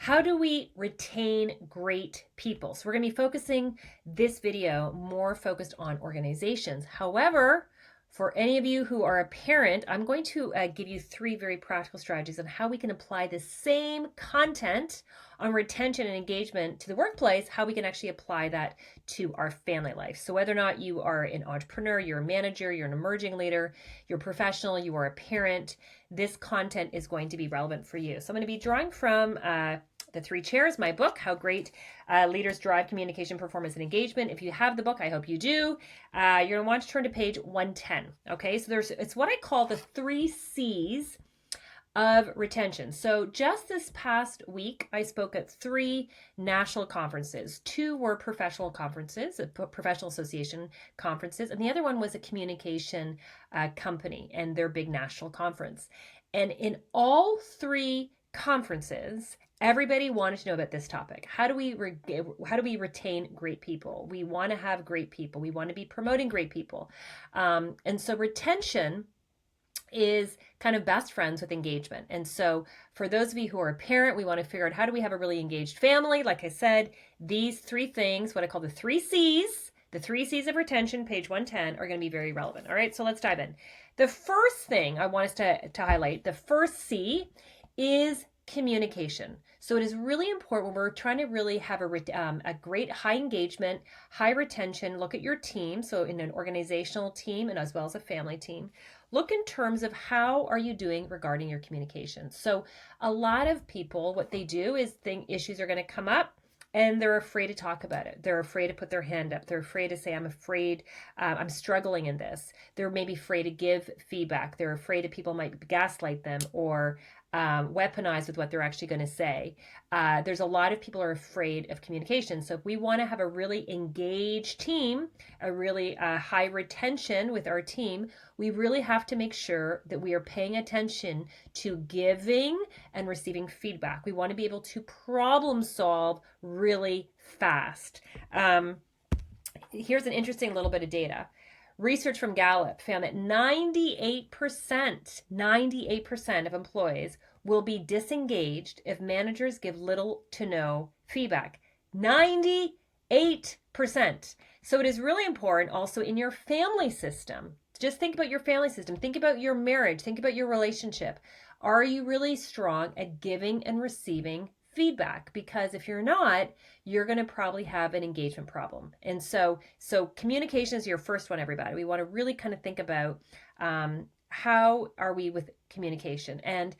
How do we retain great people? So we're going to be focusing this video more focused on organizations. However, for any of you who are a parent, I'm going to give you 3 very practical strategies on how we can apply the same content on retention and engagement to the workplace, how we can actually apply that to our family life. So whether or not you are an entrepreneur, you're a manager, you're an emerging leader, you're a professional, you are a parent, this content is going to be relevant for you. So I'm going to be drawing from The 3 Chairs, my book, How Great Leaders Drive Communication, Performance, and Engagement. If you have the book, I hope you do. You're going to want to turn to page 110. Okay, so it's what I call the 3 C's of retention. So just this past week, I spoke at 3 national conferences. 2 were professional conferences, professional association conferences, and the other one was a communication company and their big national conference. And in all 3 conferences, everybody wanted to know about this topic. How do we retain great people? We want to have great people. We want to be promoting great people. And so retention is kind of best friends with engagement. And so for those of you who are a parent, we want to figure out how do we have a really engaged family? Like I said, these 3 things, what I call the 3 C's, the 3 C's of retention, page 110, are going to be very relevant. All right, so let's dive in. The first thing I want us to highlight, the first C, is communication. So it is really important when we're trying to really have a great high engagement, high retention, look at your team. So in an organizational team and as well as a family team, look in terms of how are you doing regarding your communication. So a lot of people, what they do is think issues are going to come up and they're afraid to talk about it. They're afraid to put their hand up. They're afraid to say, I'm afraid, I'm struggling in this. They're maybe afraid to give feedback. They're afraid that people might gaslight them or weaponize with what they're actually going to say. There's a lot of people are afraid of communication. So if we want to have a really engaged team, a really high retention with our team, we really have to make sure that we are paying attention to giving and receiving feedback. We want to be able to problem solve really fast. Here's an interesting little bit of data. Research from Gallup found that 98% of employees will be disengaged if managers give little to no feedback. 98%. So it is really important also in your family system. Just think about your family system. Think about your marriage. Think about your relationship. Are you really strong at giving and receiving feedback? Because if you're not, you're going to probably have an engagement problem. And so communication is your first one, everybody. We want to really kind of think about how are we with communication. And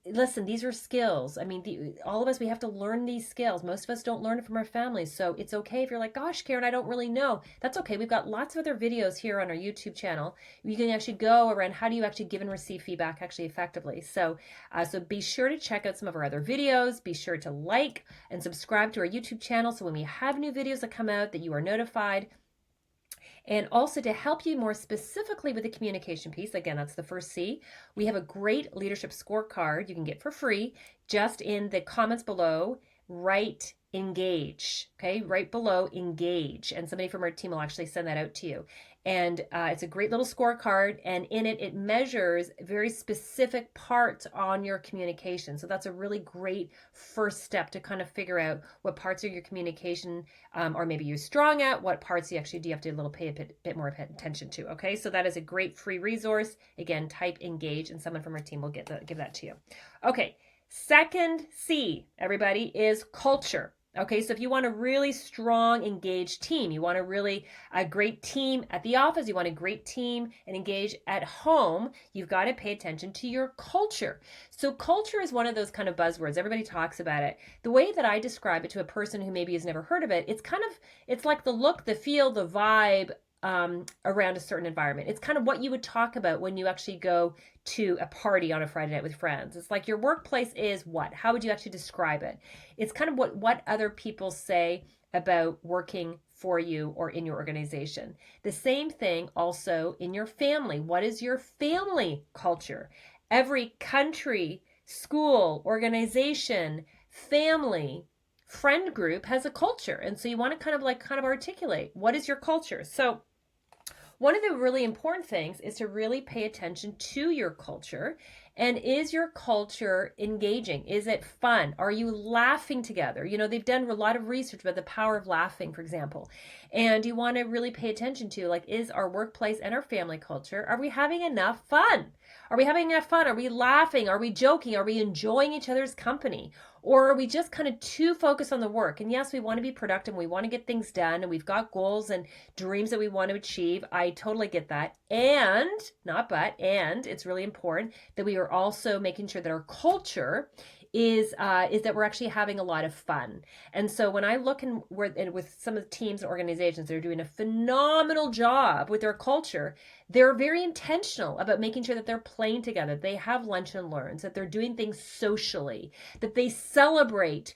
listen, these are skills. I mean, all of us, we have to learn these skills. Most of us don't learn it from our families. So it's okay if you're like, gosh, Karen, I don't really know. That's okay. We've got lots of other videos here on our YouTube channel. You can actually go around how do you actually give and receive feedback actually effectively. So be sure to check out some of our other videos. Be sure to like and subscribe to our YouTube channel so when we have new videos that come out that you are notified. And also to help you more specifically with the communication piece, again, that's the first C, we have a great leadership scorecard you can get for free. Just in the comments below, write engage, okay? Right below engage. And somebody from our team will actually send that out to you. And it's a great little scorecard, and in it, it measures very specific parts on your communication. So that's a really great first step to kind of figure out what parts of your communication or maybe you're strong at, what parts you actually do have to pay a bit more attention to, okay? So that is a great free resource. Again, type engage, and someone from our team will give that to you. Okay, second C, everybody, is culture. Okay, so if you want a really strong, engaged team, you want a great team at the office, you want a great team and engage at home, you've got to pay attention to your culture. So culture is one of those kind of buzzwords. Everybody talks about it. The way that I describe it to a person who maybe has never heard of it, it's like the look, the feel, the vibe around a certain environment. It's kind of what you would talk about when you actually go to a party on a Friday night with friends. It's like your workplace is what? How would you actually describe it? It's kind of what other people say about working for you or in your organization. The same thing also in your family. What is your family culture? Every country, school, organization, family, friend group has a culture. And so you want to kind of articulate what is your culture. So one of the really important things is to really pay attention to your culture And is your culture engaging? Is it fun? Are you laughing together? You know, they've done a lot of research about the power of laughing, for example. And you want to really pay attention to, like, is our workplace and our family culture, are we having enough fun? Are we having enough fun? Are we laughing? Are we joking? Are we enjoying each other's company? Or are we just kind of too focused on the work? And yes, we want to be productive. We want to get things done. And we've got goals and dreams that we want to achieve. I totally get that. And, not but, and it's really important that we are also making sure that our culture is that we're actually having a lot of fun. And so when I look with some of the teams and organizations that are doing a phenomenal job with their culture, they're very intentional about making sure that they're playing together, they have lunch and learns, that they're doing things socially, that they celebrate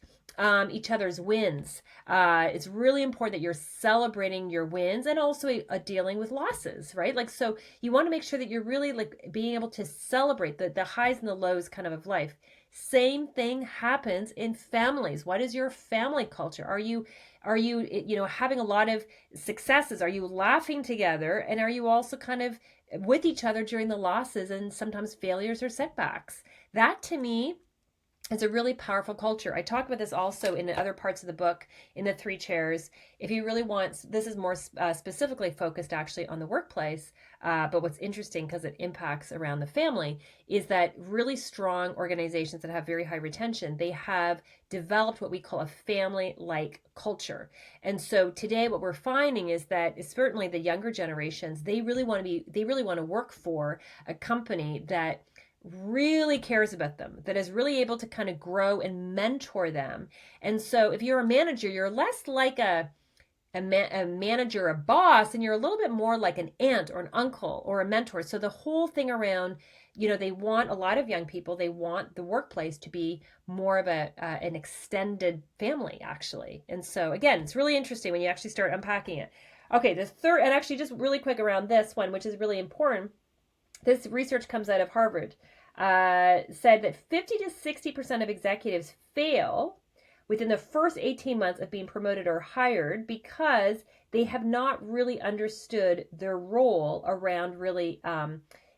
each other's wins. It's really important that you're celebrating your wins and also dealing with losses, right? Like, so you want to make sure that you're really like being able to celebrate the highs and the lows kind of life. Same thing happens in families. What is your family culture? Are you having a lot of successes? Are you laughing together? And are you also kind of with each other during the losses and sometimes failures or setbacks? That to me is a really powerful culture. I talk about this also in other parts of the book in the 3 chairs. If you really want, this is more specifically focused actually on the workplace, but what's interesting because it impacts around the family is that really strong organizations that have very high retention, they have developed what we call a family-like culture. And so today what we're finding is that certainly the younger generations, they really want to work for a company that really cares about them, that is really able to kind of grow and mentor them. And so if you're a manager, you're less like a manager, a boss, and you're a little bit more like an aunt or an uncle or a mentor. So the whole thing around, they want a lot of young people, they want the workplace to be more of an extended family, actually. And so again, it's really interesting when you actually start unpacking it. Okay, the third, and actually just really quick around this one, which is really important. This research comes out of Harvard, said that 50 to 60% of executives fail within the first 18 months of being promoted or hired because they have not really understood their role around really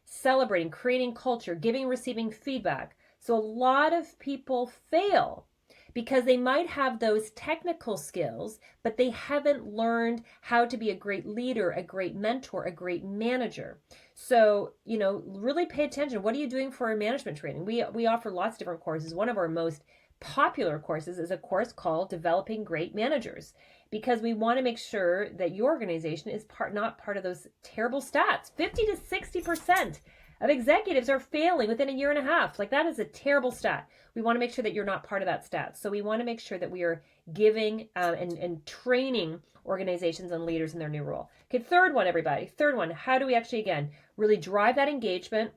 celebrating, creating culture, giving, receiving feedback. So a lot of people fail because they might have those technical skills, but they haven't learned how to be a great leader, a great mentor, a great manager. So, really pay attention. What are you doing for our management training? We offer lots of different courses. One of our most popular courses is a course called Developing Great Managers, because we want to make sure that your organization is not part of those terrible stats. 50 to 60% of executives are failing within a year and a half. Like, that is a terrible stat. We want to make sure that you're not part of that stat. So we want to make sure that we are giving and training organizations and leaders in their new role. Okay, third one, everybody. Third one, how do we actually, again, really drive that engagement?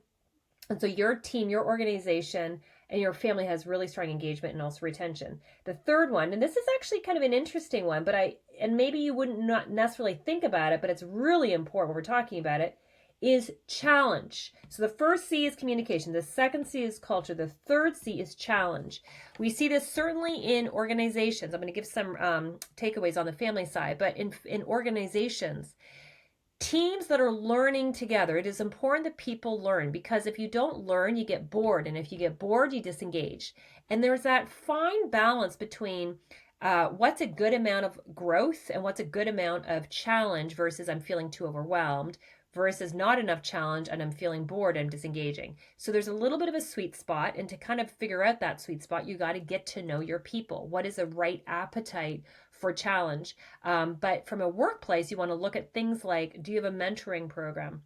And so your team, your organization, and your family has really strong engagement and also retention. The third one, and this is actually kind of an interesting one, and maybe you wouldn't not necessarily think about it, but it's really important when we're talking about it, is challenge. So the first C is communication. The second C is culture. The third C is challenge. We see this certainly in organizations. I'm going to give some takeaways on the family side, but in organizations, teams that are learning together, it is important that people learn, because if you don't learn, you get bored. And if you get bored, you disengage. And there's that fine balance between what's a good amount of growth and what's a good amount of challenge versus I'm feeling too overwhelmed, versus not enough challenge and I'm feeling bored and disengaging. So there's a little bit of a sweet spot, and to kind of figure out that sweet spot, you got to get to know your people. What is the right appetite for challenge? But from a workplace, you want to look at things like, do you have a mentoring program?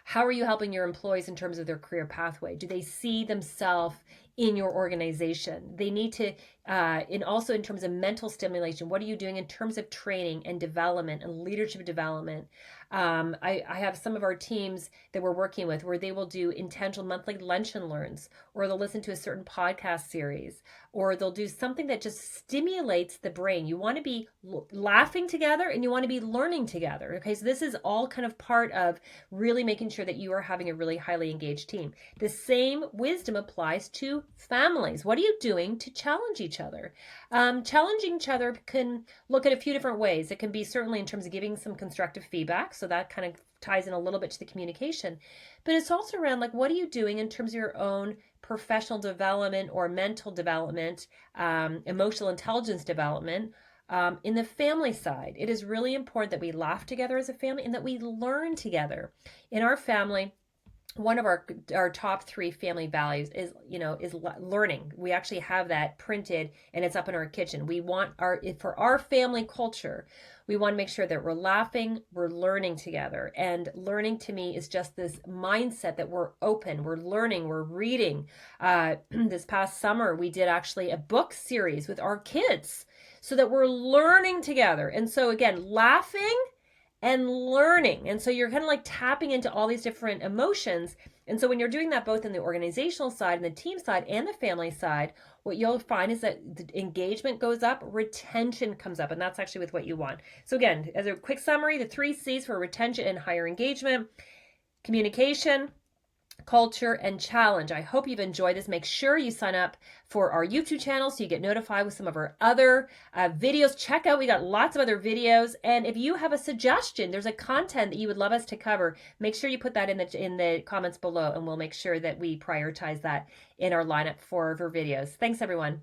How are you helping your employees in terms of their career pathway? Do they see themselves in your organization? They need to, and also in terms of mental stimulation, what are you doing in terms of training and development and leadership development? I have some of our teams that we're working with where they will do intentional monthly lunch and learns, or they'll listen to a certain podcast series, or they'll do something that just stimulates the brain. You want to be laughing together and you want to be learning together. Okay, so this is all kind of part of really making making sure that you are having a really highly engaged team. The same wisdom applies to families. What are you doing to challenge each other? Challenging each other can look at a few different ways. It can be certainly in terms of giving some constructive feedback, so that kind of ties in a little bit to the communication, but it's also around like, what are you doing in terms of your own professional development or mental development, emotional intelligence development. In the family side, it is really important that we laugh together as a family and that we learn together. In our family, one of our top 3 family values is learning. We actually have that printed and it's up in our kitchen. We want for our family culture, we want to make sure that we're laughing, we're learning together. And learning to me is just this mindset that we're open, we're learning, we're reading. This past summer, we did actually a book series with our kids so that we're learning together. And so again, laughing and learning. And so you're kind of like tapping into all these different emotions. And so when you're doing that both in the organizational side and the team side and the family side, what you'll find is that the engagement goes up, retention comes up, and that's actually with what you want. So again, as a quick summary, the 3 C's for retention and higher engagement: communication, culture, and challenge. I hope you've enjoyed this. Make sure you sign up for our YouTube channel so you get notified with some of our other videos. Check out, we got lots of other videos. And if you have a suggestion, there's a content that you would love us to cover, make sure you put that in the comments below, and we'll make sure that we prioritize that in our lineup for videos. Thanks, everyone.